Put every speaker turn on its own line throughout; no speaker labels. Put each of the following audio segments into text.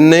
NA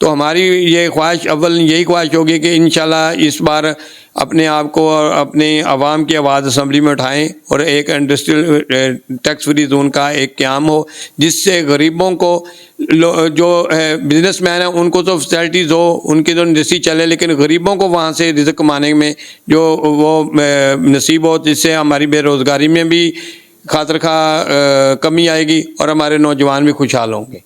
تو ہماری یہ خواہش اول یہی خواہش ہوگی کہ انشاءاللہ اس بار اپنے آپ کو اور اپنے عوام کی آواز اسمبلی میں اٹھائیں اور ایک انڈسٹریل ٹیکس فری زون کا ایک قیام ہو، جس سے غریبوں کو جو بزنس مین ہیں ان کو تو فیسلٹیز ہو، ان کی تو انڈسٹری چلے، لیکن غریبوں کو وہاں سے رزق کمانے میں جو وہ نصیب ہو، جس سے ہماری بے روزگاری میں بھی خاطر خواہ کمی آئے گی اور ہمارے نوجوان بھی خوشحال ہوں گے۔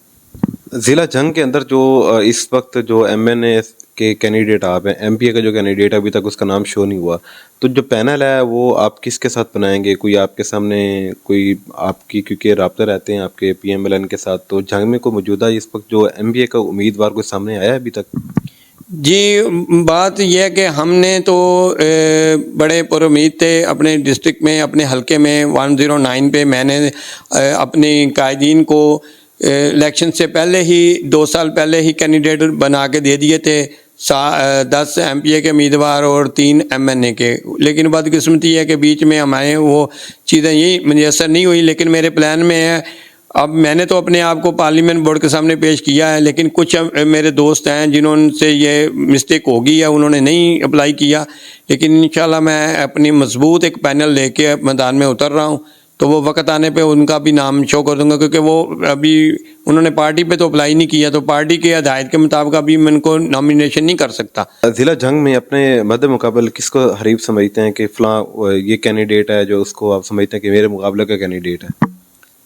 ضلع جنگ کے اندر جو اس وقت جو ایم این اے کے کینڈیڈیٹ آپ ہیں، ایم پی اے کا جو کینڈیڈیٹ ہے ابھی تک اس کا نام شو نہیں ہوا، تو جو پینل ہے وہ آپ کس کے ساتھ بنائیں گے؟ کوئی آپ کے سامنے کوئی آپ کی، کیونکہ رابطہ رہتے ہیں آپ کے پی ایم ایل این کے ساتھ، تو جنگ میں کوئی موجودہ اس وقت جو ایم پی اے کا امیدوار کوئی سامنے آیا ہے ابھی تک؟
جی بات یہ ہے کہ ہم نے تو بڑے پر امید تھے اپنے ڈسٹرکٹ میں، اپنے حلقے میں 109 پہ میں نے اپنی قائدین کو الیکشن سے پہلے ہی 2 سال پہلے ہی کینڈیڈیٹ بنا کے دے دیے تھے، 10 ایم پی اے کے امیدوار اور 3 ایم این اے کے، لیکن بدقسمتی یہ ہے کہ بیچ میں ہمارے وہ چیزیں یہی میسر نہیں ہوئی، لیکن میرے پلان میں ہے۔ اب میں نے تو اپنے آپ کو پارلیمنٹ بورڈ کے سامنے پیش کیا ہے، لیکن کچھ میرے دوست ہیں جنہوں سے یہ مسٹیک ہو گئی ہے، انہوں نے نہیں اپلائی کیا، لیکن انشاءاللہ میں اپنی مضبوط ایک پینل لے کے میدان میں اتر رہا ہوں، تو وہ وقت آنے پہ ان کا بھی نام شو کر دوں گا، کیونکہ وہ ابھی انہوں نے پارٹی پہ تو اپلائی نہیں کیا، تو پارٹی کے ہدایت کے مطابق ابھی میں ان کو نامینیشن نہیں کر سکتا۔
ضلع جنگ میں اپنے مد مقابل کس کو حریف سمجھتے ہیں کہ فلاں یہ کینڈیڈیٹ ہے جو اس کو آپ سمجھتے ہیں کہ میرے مقابلے کا کینڈیڈیٹ ہے؟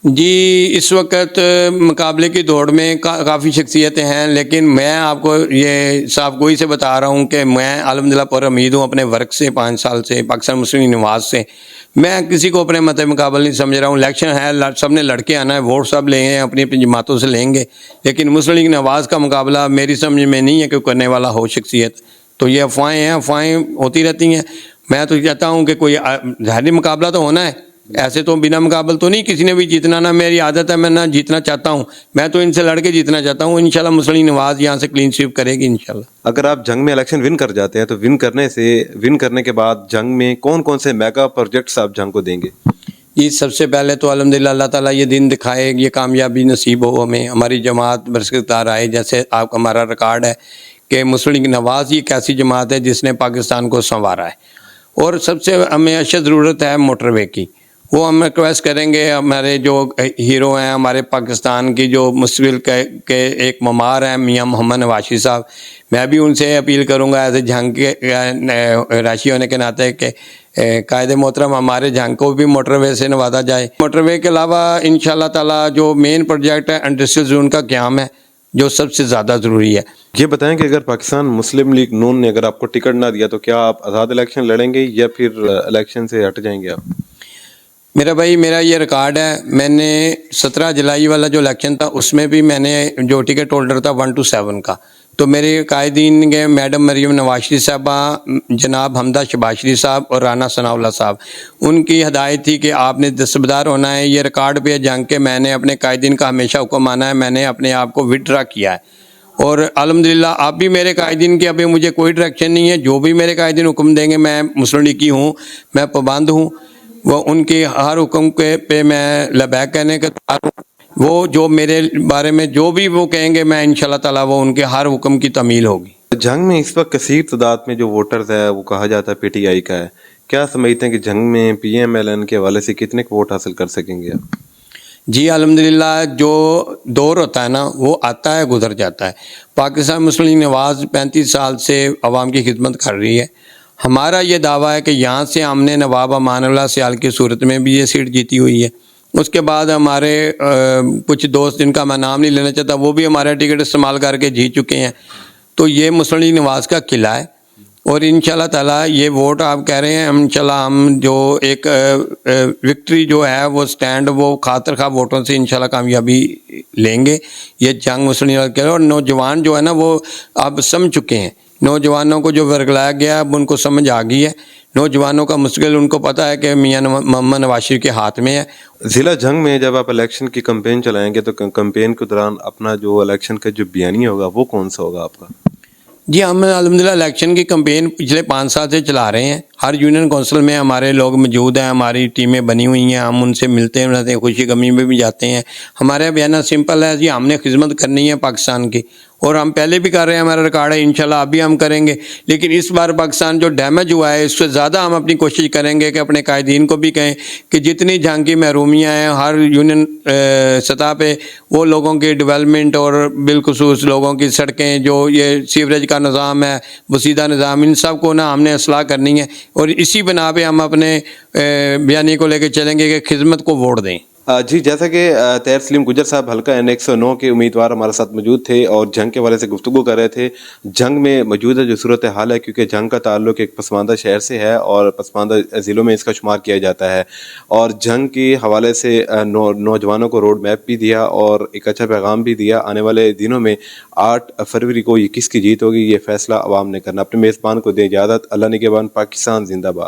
جی اس وقت مقابلے کی دوڑ میں کافی شخصیتیں ہیں، لیکن میں آپ کو یہ صاف گوئی سے بتا رہا ہوں کہ میں الحمدللہ پر امید ہوں اپنے ورک سے، 5 سال سے پاکستان مسلم لیگ نواز سے، میں کسی کو اپنے مد مقابل نہیں سمجھ رہا ہوں۔ الیکشن ہے، سب نے لڑ کے آنا ہے، ووٹ سب لیں گے، اپنی اپنی جماعتوں سے لیں گے، لیکن مسلم لیگ نواز کا مقابلہ میری سمجھ میں نہیں ہے کہ کرنے والا ہو شخصیت۔ تو یہ افواہیں ہیں، افواہیں ہوتی رہتی ہیں، میں تو چاہتا ہوں کہ کوئی ظاہری مقابلہ تو ہونا ہے، ایسے تو بنا مقابل تو نہیں کسی نے بھی جیتنا، نہ میری عادت ہے میں نہ جیتنا چاہتا ہوں، میں تو ان سے لڑ کے جیتنا چاہتا ہوں۔ انشاءاللہ مسلم لیگ نواز یہاں سے کلین سویپ کرے گی انشاءاللہ۔
اگر آپ جنگ میں الیکشن ون کر جاتے ہیں تو ون کرنے کے بعد جنگ میں کون کون سے میگا پروجیکٹس آپ جنگ کو دیں گے؟
جی سب سے پہلے تو الحمدللہ اللہ تعالیٰ یہ دن دکھائے، یہ کامیابی نصیب ہو ہمیں، ہماری جماعت برسکتار آئے، جیسے آپ کا ہمارا ریکارڈ ہے کہ مسلم لیگ نواز ایک ایسی جماعت ہے جس نے پاکستان کو سنوارا ہے، اور سب سے ہمیں اشد ضرورت ہے موٹر وے کی۔ وہ ہم ریکویسٹ کریں گے، ہمارے جو ہیرو ہیں ہمارے پاکستان کی، جو مستقبل کے ایک معمار ہیں میاں محمد نواز صاحب، میں بھی ان سے اپیل کروں گا ایز اے جھنگ کے راشی ہونے کے ناطے کہ قائد محترم ہمارے جھنگ کو بھی موٹر وے سے نوازا جائے۔ موٹر وے کے علاوہ انشاءاللہ تعالیٰ جو مین پروجیکٹ ہے انڈسٹریل زون کا قیام ہے، جو سب سے زیادہ ضروری ہے۔
یہ بتائیں کہ اگر پاکستان مسلم لیگ نون نے اگر آپ کو ٹکٹ نہ دیا تو کیا آپ آزاد الیکشن لڑیں گے یا پھر الیکشن سے ہٹ جائیں گے آپ؟
میرا بھائی میرا یہ ریکارڈ ہے، میں نے 17 جولائی والا جو الیکشن تھا اس میں بھی میں نے جو ٹکٹ ہولڈر تھا 1 to 7 کا، تو میرے قائدین کے میڈم مریم نواز شریف صاحبہ، جناب حمدہ شہباز شریف صاحب اور رانا ثناء اللہ صاحب، ان کی ہدایت تھی کہ آپ نے دستبردار ہونا ہے۔ یہ ریکارڈ پہ جنگ کے میں نے اپنے قائدین کا ہمیشہ حکم مانا ہے، میں نے اپنے آپ کو وڈرا کیا ہے، اور الحمدللہ آپ بھی میرے قائدین کی ابھی مجھے کوئی ڈائریکشن نہیں ہے، جو بھی میرے قائدین حکم دیں گے میں مسلم لیگ کی ہوں، میں پابند ہوں، وہ ان کی ہر حکم کے پہ میں لبیک کہنے کا تیار ہوں۔ وہ جو میرے بارے میں جو بھی وہ کہیں گے میں انشاءاللہ تعالیٰ وہ ان کے ہر حکم کی تعمیل ہوگی۔
جنگ میں اس وقت کثیر تعداد میں جو ووٹرز ہے وہ کہا جاتا ہے پی ٹی آئی کا ہے، کیا سمجھتے ہیں کہ جنگ میں پی ایم ایل این کے حوالے سے کتنے ووٹ حاصل کر سکیں گے آپ؟
جی الحمدللہ جو دور ہوتا ہے نا وہ آتا ہے گزر جاتا ہے۔ پاکستان مسلم لیگ نواز 35 سال سے عوام کی خدمت کر رہی ہے۔ ہمارا یہ دعویٰ ہے کہ یہاں سے ہم نے نواب امان اللہ سیال کی صورت میں بھی یہ سیٹ جیتی ہوئی ہے۔ اس کے بعد ہمارے کچھ دوست جن کا میں نام نہیں لینا چاہتا وہ بھی ہمارا ٹکٹ استعمال کر کے جیت چکے ہیں۔ تو یہ مسلم لیگ نواز کا قلعہ ہے، اور انشاءاللہ تعالیٰ یہ ووٹ آپ کہہ رہے ہیں انشاءاللہ ہم جو ایک وکٹری جو ہے وہ سٹینڈ وہ خاطر خواہ ووٹوں سے انشاءاللہ کامیابی لیں گے۔ یہ جنگ مسلم لیگ کا، اور نوجوان جو ہے نا وہ اب سمجھ چکے ہیں، نوجوانوں کو جو ورگلایا گیا اب ان کو سمجھ آ گئی ہے، نوجوانوں کا مستقبل ان کو پتہ ہے کہ میاں محمد نواز شریف کے ہاتھ میں ہے۔
ضلع جنگ میں جب آپ الیکشن کی کمپین چلائیں گے تو کمپین کے دوران اپنا جو الیکشن کا جو بیانیہ ہوگا وہ کون سا ہوگا آپ کا؟
جی ہم الحمدللہ الیکشن کی کمپین پچھلے 5 سال سے چلا رہے ہیں، ہر یونین کونسل میں ہمارے لوگ موجود ہیں, ہماری ٹیمیں بنی ہوئی ہیں, ہم ان سے ملتے رہتے ہیں, خوشی غمی میں بھی جاتے ہیں. ہمارا بیانہ سمپل ہے جی, ہم نے خدمت کرنی ہے پاکستان کی, اور ہم پہلے بھی کر رہے ہیں, ہمارا ریکارڈ ہے, انشاءاللہ ابھی ہم کریں گے. لیکن اس بار پاکستان جو ڈیمیج ہوا ہے اس سے زیادہ ہم اپنی کوشش کریں گے کہ اپنے قائدین کو بھی کہیں کہ جتنی جہاں کی محرومیاں ہیں ہر یونین سطح پہ وہ لوگوں کی ڈیولپمنٹ اور بالخصوص لوگوں کی سڑکیں, جو یہ سیوریج کا نظام ہے, بسیدہ نظام, ان سب کو ہم نے اصلاح کرنی ہے. اور اسی بنا پہ ہم اپنے بیانیے کو لے کے چلیں گے کہ خدمت کو ووٹ دیں.
جی, جیسا کہ طاہر سلیم گجر صاحب حلقہ این 109 کے امیدوار ہمارے ساتھ موجود تھے اور جنگ کے والے سے گفتگو کر رہے تھے. جنگ میں موجودہ جو صورتحال ہے, کیونکہ جنگ کا تعلق ایک پسماندہ شہر سے ہے اور پسماندہ ضلعوں میں اس کا شمار کیا جاتا ہے, اور جنگ کے حوالے سے نوجوانوں کو روڈ میپ بھی دیا اور ایک اچھا پیغام بھی دیا. آنے والے دنوں میں 8 فروری کو یہ کس کی جیت ہوگی یہ فیصلہ عوام نے کرنا. اپنے میزبان کو دیں اجازت. اللہ نگہبان. پاکستان زندہ باد.